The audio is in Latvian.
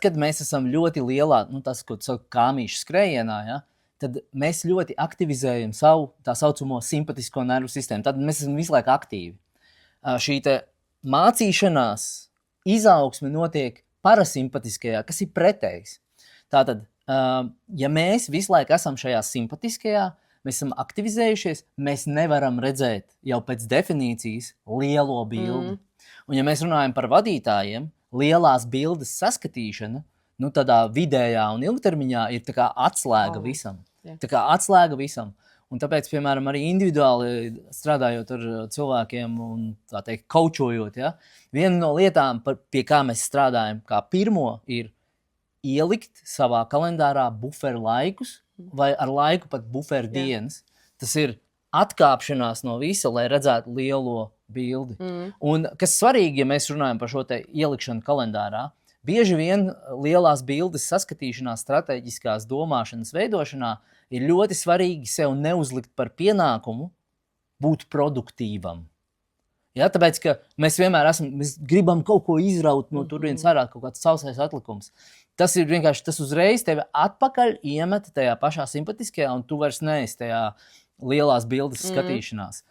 kad mēs esam ļoti lielā, tas, ko sauc kāmīšu skrējienā, ja, tad mēs ļoti aktivizējam savu tā saucamo simpatisko nervu sistēmu. Tad mēs esam visu laiku aktīvi. Šī te mācīšanās izaugsme notiek parasimpatiskajā, kas ir pretējs. Tātad, ja mēs visu laiku esam šajā simpatiskajā, mēs esam aktivizējušies, mēs nevaram redzēt jau pēc definīcijas lielo bildi. Un ja mēs runājam par vadītājiem, lielās bildes saskatīšana, tādā vidējā un ilgtermiņā ir tā kā atslēga visam. Tā kā atslēga visam. Un tāpēc, piemēram, arī individuāli strādājot ar cilvēkiem un, tā teikt, kaučojot, ja, viena no lietām, pie kā mēs strādājam, kā pirmo, ir ielikt savā kalendārā buferu laikus vai ar laiku pat buferu dienas. Tas ir atkāpšanās no visa, lai redzētu lielo bildi. Un kas svarīgi, ja mēs runājam par šo te ielikšanu kalendārā, bieži vien lielās bildes saskatīšanā, strateģiskās domāšanas veidošanā ir ļoti svarīgi sev neuzlikt par pienākumu būt produktīvam. Ja, tāpēc, ka mēs vienmēr mēs gribam kaut ko izraut no turienes ārā, kaut kāds sausais atlikums. Tas ir vienkārši, tas uzreiz tevi atpakaļ iemet tajā pašā simpatiskajā, un tu vairs neesi tajā lielās bildes skatīšanās.